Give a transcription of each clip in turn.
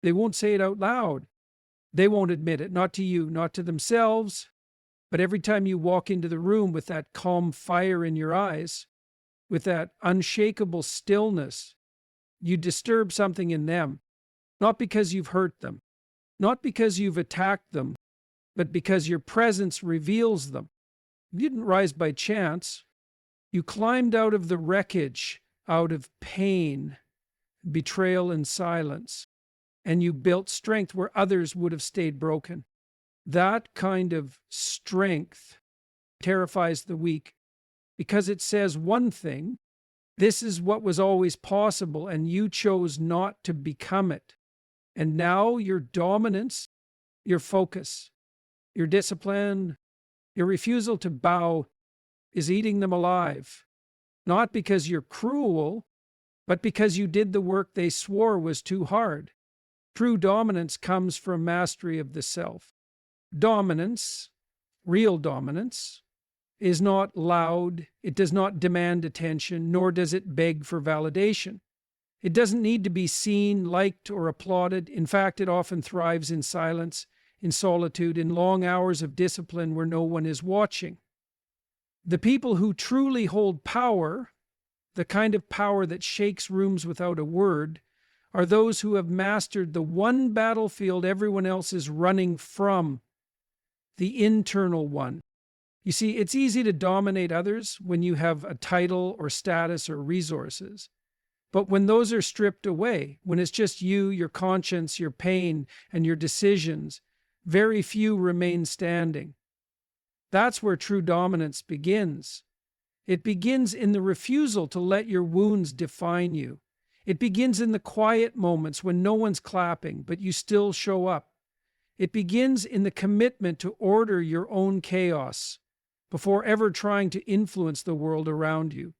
They won't say it out loud. They won't admit it, not to you, not to themselves. But every time you walk into the room with that calm fire in your eyes, with that unshakable stillness, you disturb something in them, not because you've hurt them, not because you've attacked them, but because your presence reveals them. You didn't rise by chance. You climbed out of the wreckage, out of pain, betrayal, and silence, and you built strength where others would have stayed broken. That kind of strength terrifies the weak because it says one thing: this is what was always possible, and you chose not to become it. And now your dominance, your focus, your discipline, your refusal to bow is eating them alive. Not because you're cruel, but because you did the work they swore was too hard. True dominance comes from mastery of the self. Dominance, real dominance, is not loud. It does not demand attention, nor does it beg for validation. It doesn't need to be seen, liked, or applauded. In fact, it often thrives in silence, in solitude, in long hours of discipline where no one is watching. The people who truly hold power, the kind of power that shakes rooms without a word, are those who have mastered the one battlefield everyone else is running from, the internal one. You see, it's easy to dominate others when you have a title or status or resources. But when those are stripped away, when it's just you, your conscience, your pain, and your decisions, very few remain standing. That's where true dominance begins. It begins in the refusal to let your wounds define you. It begins in the quiet moments when no one's clapping, but you still show up. It begins in the commitment to order your own chaos before ever trying to influence the world around you.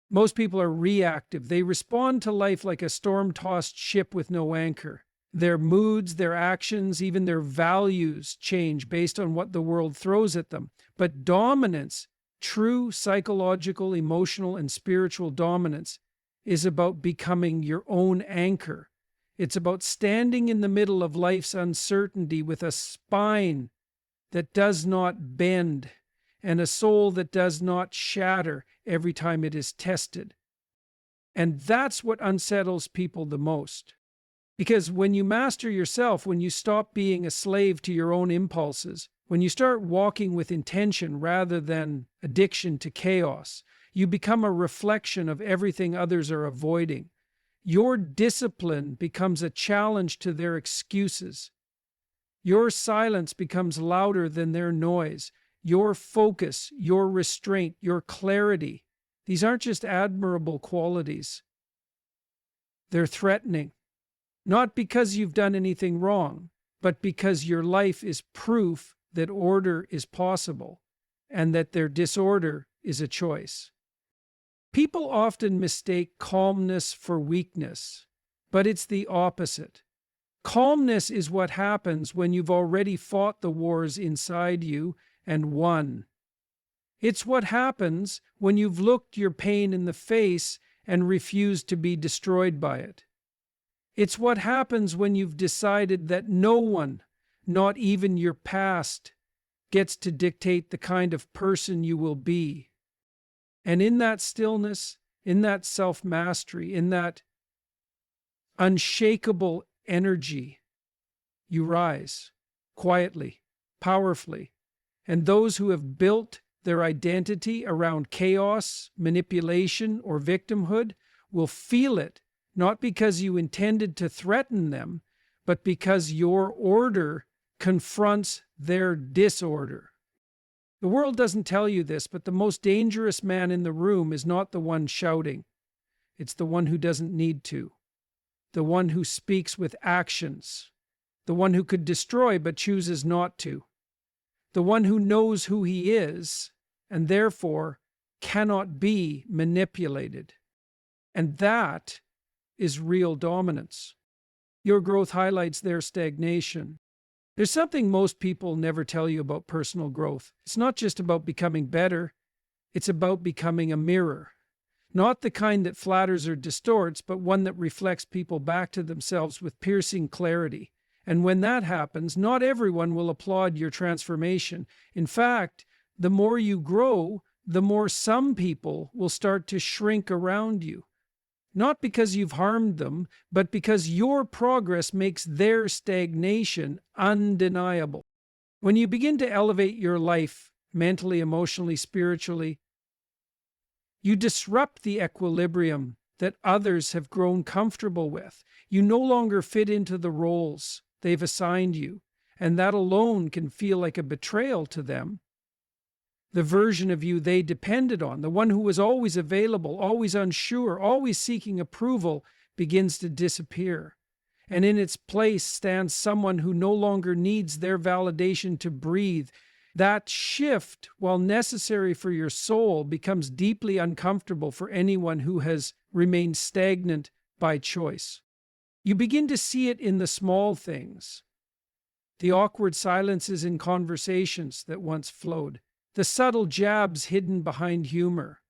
Most people are reactive. They respond to life like a storm-tossed ship with no anchor. Their moods, their actions, even their values change based on what the world throws at them. But dominance, true psychological, emotional, and spiritual dominance, is about becoming your own anchor. It's about standing in the middle of life's uncertainty with a spine that does not bend and a soul that does not shatter every time it is tested. And that's what unsettles people the most. Because when you master yourself, when you stop being a slave to your own impulses, when you start walking with intention rather than addiction to chaos, you become a reflection of everything others are avoiding. Your discipline becomes a challenge to their excuses. Your silence becomes louder than their noise. Your focus, your restraint, your clarity, these aren't just admirable qualities. They're threatening. Not because you've done anything wrong, but because your life is proof that order is possible and that their disorder is a choice. People often mistake calmness for weakness, but it's the opposite. Calmness is what happens when you've already fought the wars inside you and won. It's what happens when you've looked your pain in the face and refused to be destroyed by it. It's what happens when you've decided that no one, not even your past, gets to dictate the kind of person you will be. And in that stillness, in that self-mastery, in that unshakable energy, you rise quietly, powerfully. And those who have built their identity around chaos, manipulation, or victimhood will feel it, not because you intended to threaten them, but because your order confronts their disorder. The world doesn't tell you this, but the most dangerous man in the room is not the one shouting. It's the one who doesn't need to. The one who speaks with actions. The one who could destroy but chooses not to. The one who knows who he is and therefore cannot be manipulated. And that is real dominance. Your growth highlights their stagnation. There's something most people never tell you about personal growth. It's not just about becoming better. It's about becoming a mirror. Not the kind that flatters or distorts, but one that reflects people back to themselves with piercing clarity. And when that happens, not everyone will applaud your transformation. In fact, the more you grow, the more some people will start to shrink around you. Not because you've harmed them, but because your progress makes their stagnation undeniable. When you begin to elevate your life, mentally, emotionally, spiritually, you disrupt the equilibrium that others have grown comfortable with. You no longer fit into the roles they've assigned you, and that alone can feel like a betrayal to them. The version of you they depended on, the one who was always available, always unsure, always seeking approval, begins to disappear. And in its place stands someone who no longer needs their validation to breathe. That shift, while necessary for your soul, becomes deeply uncomfortable for anyone who has remained stagnant by choice. You begin to see it in the small things, the awkward silences in conversations that once flowed, the subtle jabs hidden behind humor,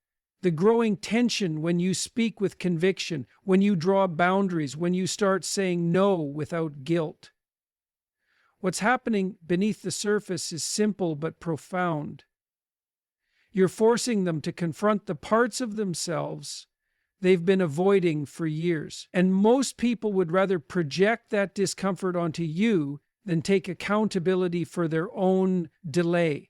the growing tension when you speak with conviction, when you draw boundaries, when you start saying no without guilt. What's happening beneath the surface is simple but profound. You're forcing them to confront the parts of themselves they've been avoiding for years. And most people would rather project that discomfort onto you than take accountability for their own delay.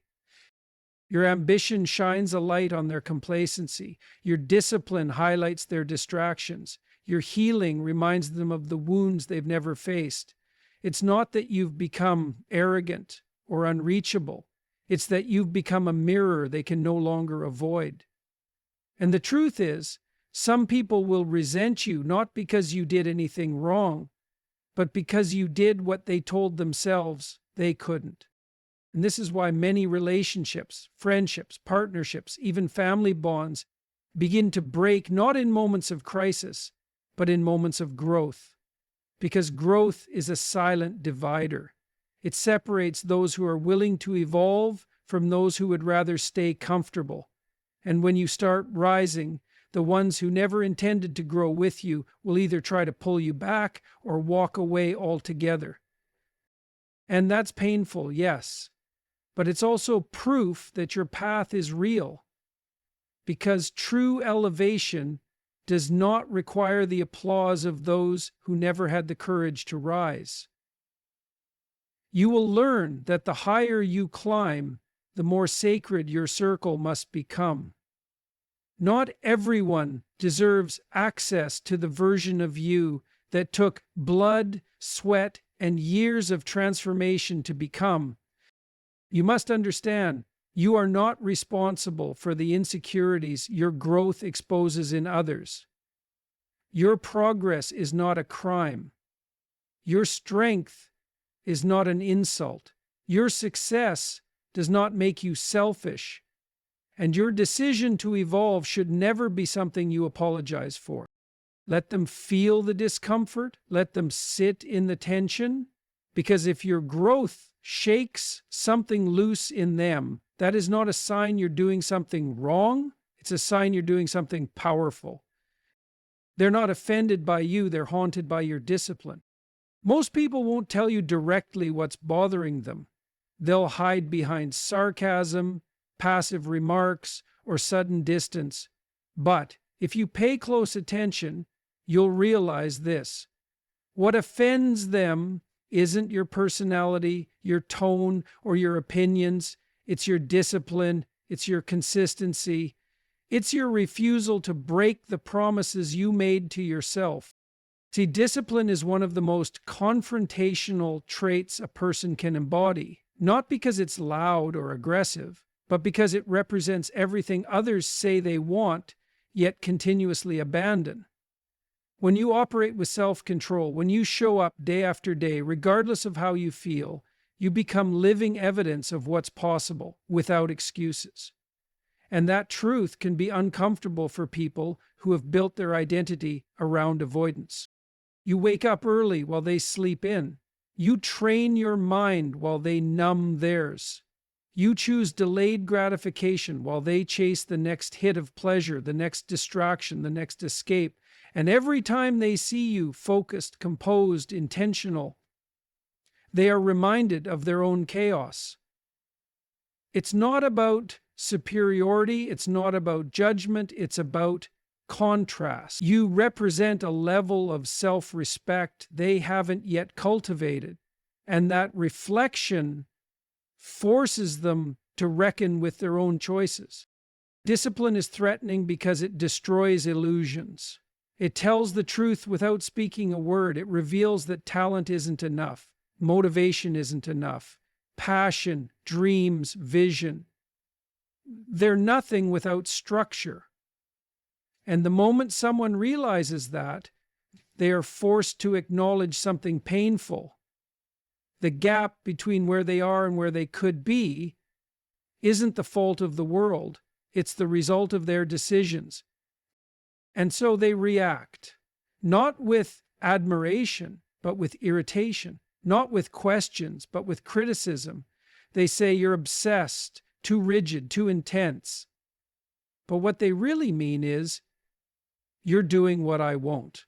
Your ambition shines a light on their complacency. Your discipline highlights their distractions. Your healing reminds them of the wounds they've never faced. It's not that you've become arrogant or unreachable. It's that you've become a mirror they can no longer avoid. And the truth is, some people will resent you not because you did anything wrong, but because you did what they told themselves they couldn't. And this is why many relationships, friendships, partnerships, even family bonds begin to break not in moments of crisis, but in moments of growth. Because growth is a silent divider. It separates those who are willing to evolve from those who would rather stay comfortable. And when you start rising, the ones who never intended to grow with you will either try to pull you back or walk away altogether. And that's painful, yes. But it's also proof that your path is real. Because true elevation does not require the applause of those who never had the courage to rise. You will learn that the higher you climb, the more sacred your circle must become. Not everyone deserves access to the version of you that took blood, sweat, and years of transformation to become. You must understand, you are not responsible for the insecurities your growth exposes in others. Your progress is not a crime. Your strength is not an insult. Your success does not make you selfish. And your decision to evolve should never be something you apologize for. Let them feel the discomfort. Let them sit in the tension. Because if your growth shakes something loose in them, that is not a sign you're doing something wrong. It's a sign you're doing something powerful. They're not offended by you. They're haunted by your discipline. Most people won't tell you directly what's bothering them. They'll hide behind sarcasm, passive remarks, or sudden distance. But if you pay close attention, you'll realize this. What offends them isn't your personality, your tone, or your opinions. It's your discipline. It's your consistency. It's your refusal to break the promises you made to yourself. See, discipline is one of the most confrontational traits a person can embody, not because it's loud or aggressive, but because it represents everything others say they want, yet continuously abandon. When you operate with self-control, when you show up day after day, regardless of how you feel, you become living evidence of what's possible without excuses. And that truth can be uncomfortable for people who have built their identity around avoidance. You wake up early while they sleep in. You train your mind while they numb theirs. You choose delayed gratification while they chase the next hit of pleasure, the next distraction, the next escape. And every time they see you focused, composed, intentional, they are reminded of their own chaos. It's not about superiority, it's not about judgment, it's about contrast. You represent a level of self-respect they haven't yet cultivated, and that reflection forces them to reckon with their own choices. Discipline is threatening because it destroys illusions. It tells the truth without speaking a word. It reveals that talent isn't enough, motivation isn't enough, passion, dreams, vision. They're nothing without structure. And the moment someone realizes that, they are forced to acknowledge something painful. The gap between where they are and where they could be isn't the fault of the world. It's the result of their decisions. And so they react, not with admiration, but with irritation, not with questions, but with criticism. They say, "You're obsessed, too rigid, too intense." But what they really mean is, "You're doing what I won't."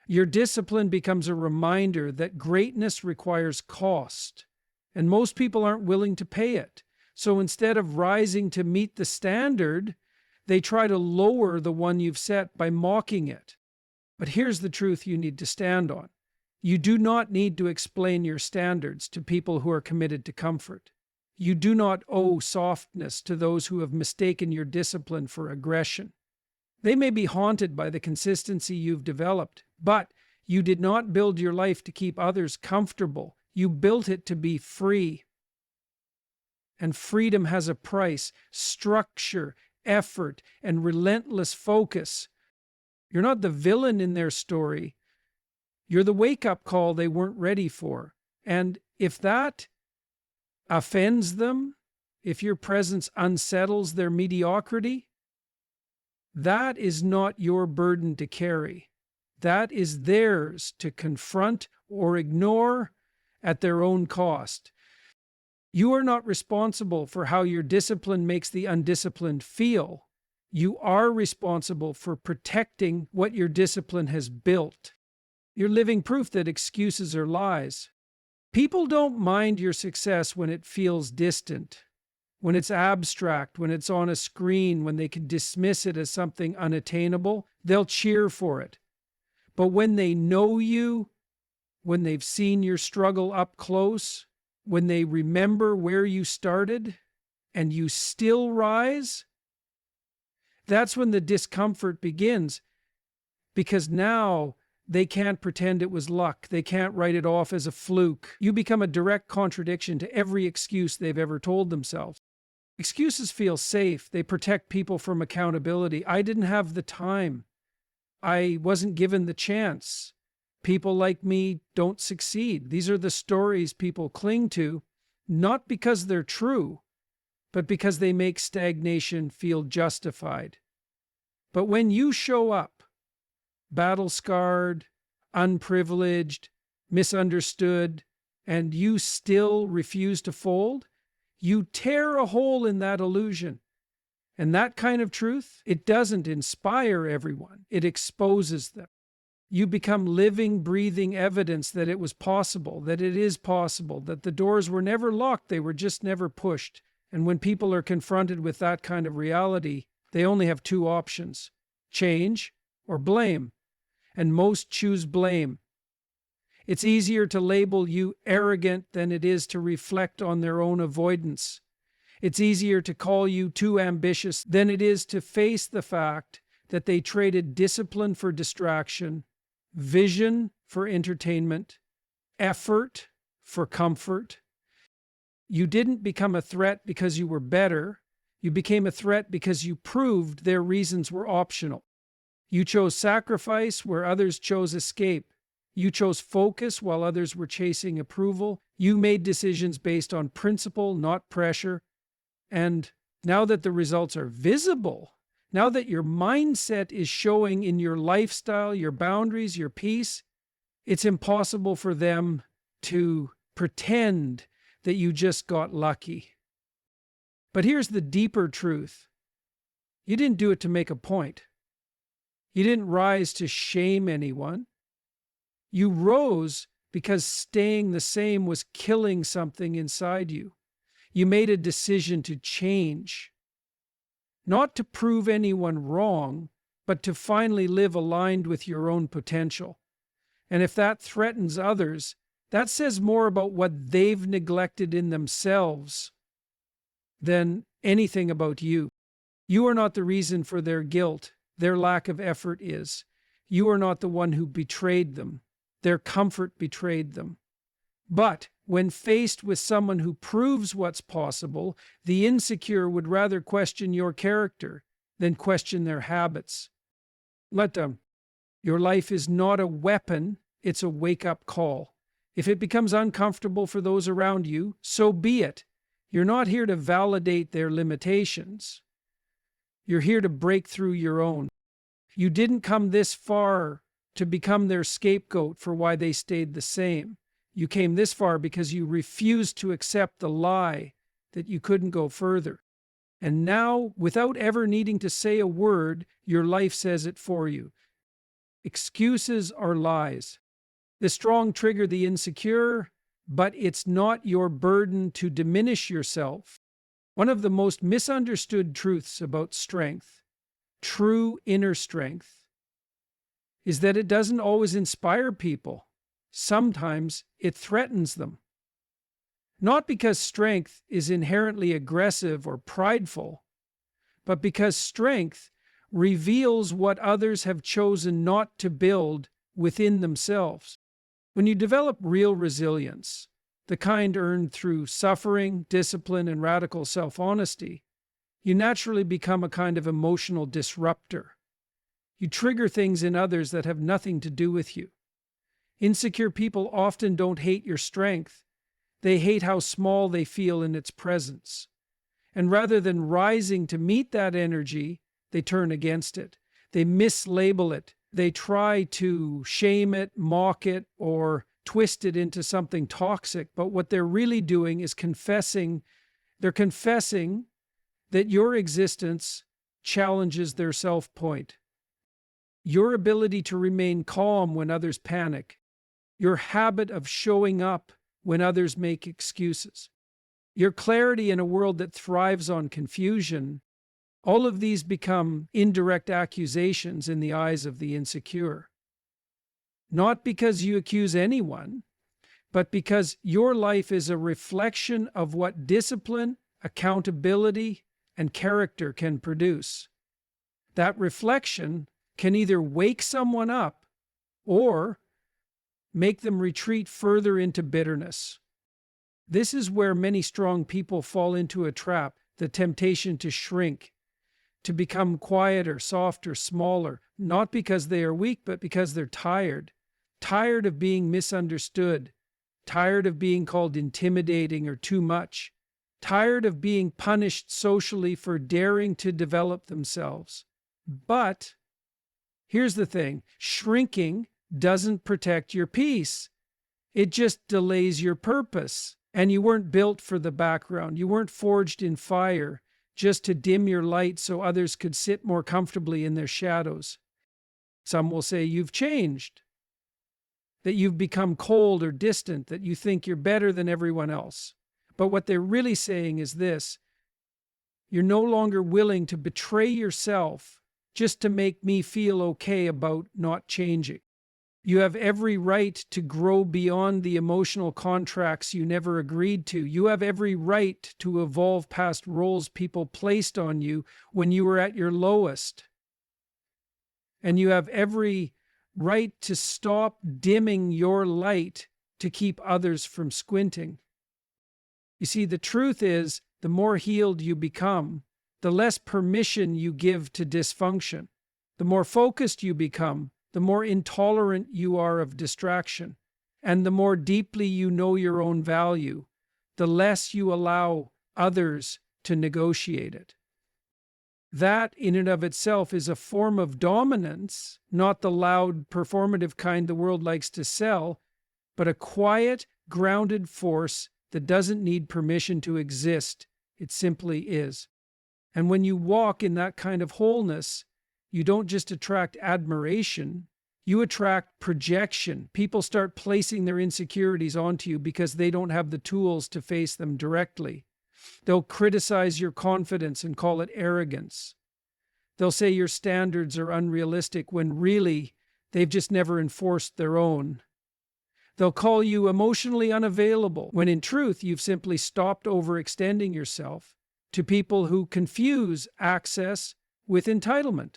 Your discipline becomes a reminder that greatness requires cost, and most people aren't willing to pay it. So instead of rising to meet the standard, they try to lower the one you've set by mocking it. But here's the truth you need to stand on. You do not need to explain your standards to people who are committed to comfort. You do not owe softness to those who have mistaken your discipline for aggression. They may be haunted by the consistency you've developed, but you did not build your life to keep others comfortable. You built it to be free. And freedom has a price: structure, effort, and relentless focus. You're not the villain in their story. You're the wake-up call they weren't ready for. And if that offends them, if your presence unsettles their mediocrity, that is not your burden to carry. That is theirs to confront or ignore at their own cost. You are not responsible for how your discipline makes the undisciplined feel. You are responsible for protecting what your discipline has built. You're living proof that excuses are lies. People don't mind your success when it feels distant, when it's abstract, when it's on a screen, when they can dismiss it as something unattainable. They'll cheer for it. But when they know you, when they've seen your struggle up close, when they remember where you started and you still rise, that's when the discomfort begins, because now they can't pretend it was luck. They can't write it off as a fluke. You become a direct contradiction to every excuse they've ever told themselves. Excuses feel safe. They protect people from accountability. I didn't have the time. I wasn't given the chance. People like me don't succeed. These are the stories people cling to, not because they're true, but because they make stagnation feel justified. But when you show up, battle-scarred, unprivileged, misunderstood, and you still refuse to fold, you tear a hole in that illusion. And that kind of truth, it doesn't inspire everyone. It exposes them. You become living, breathing evidence that it was possible, that it is possible, that the doors were never locked, they were just never pushed. And when people are confronted with that kind of reality, they only have two options: change or blame. And most choose blame. It's easier to label you arrogant than it is to reflect on their own avoidance. It's easier to call you too ambitious than it is to face the fact that they traded discipline for distraction, vision for entertainment, effort for comfort. You didn't become a threat because you were better. You became a threat because you proved their reasons were optional. You chose sacrifice where others chose escape. You chose focus while others were chasing approval. You made decisions based on principle, not pressure. And now that the results are visible, now that your mindset is showing in your lifestyle, your boundaries, your peace, it's impossible for them to pretend that you just got lucky. But here's the deeper truth. You didn't do it to make a point. You didn't rise to shame anyone. You rose because staying the same was killing something inside you. You made a decision to change, not to prove anyone wrong, but to finally live aligned with your own potential. And if that threatens others, that says more about what they've neglected in themselves than anything about you. You are not the reason for their guilt. Their lack of effort is. You are not the one who betrayed them. Their comfort betrayed them. But when faced with someone who proves what's possible, the insecure would rather question your character than question their habits. Let them. Your life is not a weapon, it's a wake-up call. If it becomes uncomfortable for those around you, so be it. You're not here to validate their limitations. You're here to break through your own. You didn't come this far to become their scapegoat for why they stayed the same. You came this far because you refused to accept the lie that you couldn't go further. And now, without ever needing to say a word, your life says it for you. Excuses are lies. The strong trigger the insecure, but it's not your burden to diminish yourself. One of the most misunderstood truths about strength, true inner strength, is that it doesn't always inspire people. Sometimes it threatens them. Not because strength is inherently aggressive or prideful, but because strength reveals what others have chosen not to build within themselves. When you develop real resilience, the kind earned through suffering, discipline, and radical self-honesty, you naturally become a kind of emotional disruptor. You trigger things in others that have nothing to do with you. Insecure people often don't hate your strength. They hate how small they feel in its presence. And rather than rising to meet that energy, they turn against it. They mislabel it. They try to shame it, mock it, or twist it into something toxic. But what they're really doing is confessing. They're confessing that your existence challenges their self-point. Your ability to remain calm when others panic. Your habit of showing up when others make excuses. Your clarity in a world that thrives on confusion. All of these become indirect accusations in the eyes of the insecure. Not because you accuse anyone, but because your life is a reflection of what discipline, accountability, and character can produce. That reflection can either wake someone up or make them retreat further into bitterness. This is where many strong people fall into a trap, the temptation to shrink, to become quieter, softer, smaller, not because they are weak, but because they're tired. Tired of being misunderstood, tired of being called intimidating or too much, tired of being punished socially for daring to develop themselves. But here's the thing, shrinking doesn't protect your peace. It just delays your purpose. And you weren't built for the background. You weren't forged in fire just to dim your light so others could sit more comfortably in their shadows. Some will say you've changed, that you've become cold or distant, that you think you're better than everyone else. But what they're really saying is this: you're no longer willing to betray yourself just to make me feel okay about not changing. You have every right to grow beyond the emotional contracts you never agreed to. You have every right to evolve past roles people placed on you when you were at your lowest. And you have every right to stop dimming your light to keep others from squinting. You see, the truth is, the more healed you become, the less permission you give to dysfunction. The more focused you become, the more intolerant you are of distraction. And the more deeply you know your own value, the less you allow others to negotiate it. That, in and of itself, is a form of dominance, not the loud, performative kind the world likes to sell, but a quiet, grounded force that doesn't need permission to exist It simply is. And when you walk in that kind of wholeness, you don't just attract admiration, you attract projection. People start placing their insecurities onto you because they don't have the tools to face them directly. They'll criticize your confidence and call it arrogance. They'll say your standards are unrealistic when really they've just never enforced their own. They'll call you emotionally unavailable when in truth you've simply stopped overextending yourself to people who confuse access with entitlement.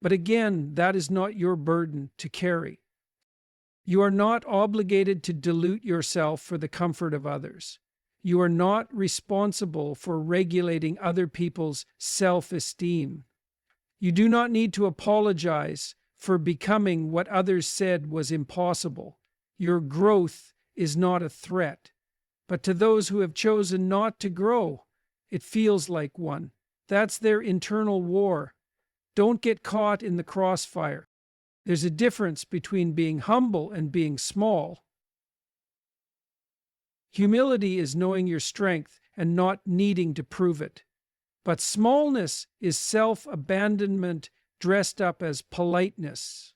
But again, that is not your burden to carry. You are not obligated to dilute yourself for the comfort of others. You are not responsible for regulating other people's self-esteem. You do not need to apologize for becoming what others said was impossible. Your growth is not a threat. But to those who have chosen not to grow, it feels like one. That's their internal war. Don't get caught in the crossfire. There's a difference between being humble and being small. Humility is knowing your strength and not needing to prove it. But smallness is self-abandonment dressed up as politeness.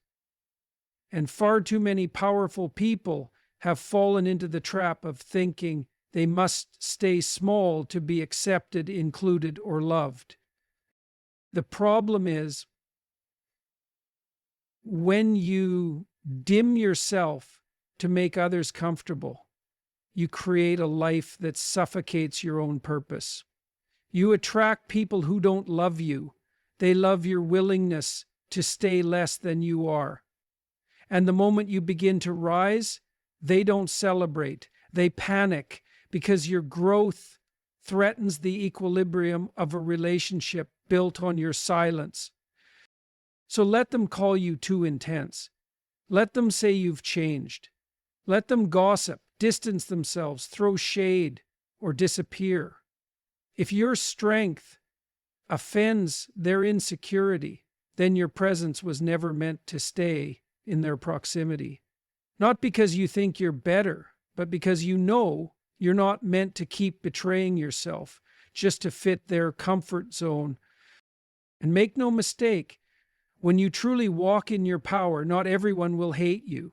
And far too many powerful people have fallen into the trap of thinking they must stay small to be accepted, included, or loved. The problem is when you dim yourself to make others comfortable, you create a life that suffocates your own purpose. You attract people who don't love you. They love your willingness to stay less than you are. And the moment you begin to rise, they don't celebrate. They panic because your growth threatens the equilibrium of a relationship built on your silence. So let them call you too intense. Let them say you've changed. Let them gossip, distance themselves, throw shade, or disappear. If your strength offends their insecurity, then your presence was never meant to stay in their proximity. Not because you think you're better, but because you know you're not meant to keep betraying yourself just to fit their comfort zone. And make no mistake, when you truly walk in your power, not everyone will hate you.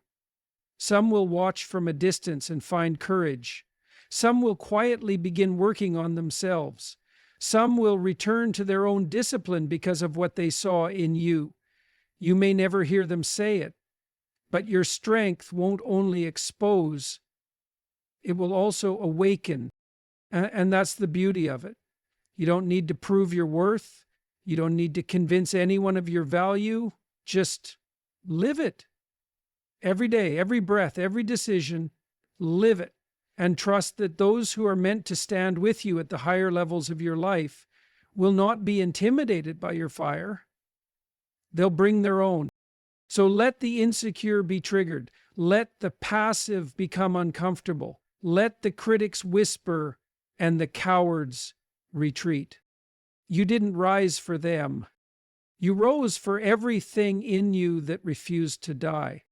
Some will watch from a distance and find courage. Some will quietly begin working on themselves. Some will return to their own discipline because of what they saw in you. You may never hear them say it, but your strength won't only expose, it will also awaken. And that's the beauty of it. You don't need to prove your worth. You don't need to convince anyone of your value. Just live it. Every day, every breath, every decision, live it. And trust that those who are meant to stand with you at the higher levels of your life will not be intimidated by your fire. They'll bring their own. So let the insecure be triggered. Let the passive become uncomfortable. Let the critics whisper and the cowards retreat. You didn't rise for them. You rose for everything in you that refused to die.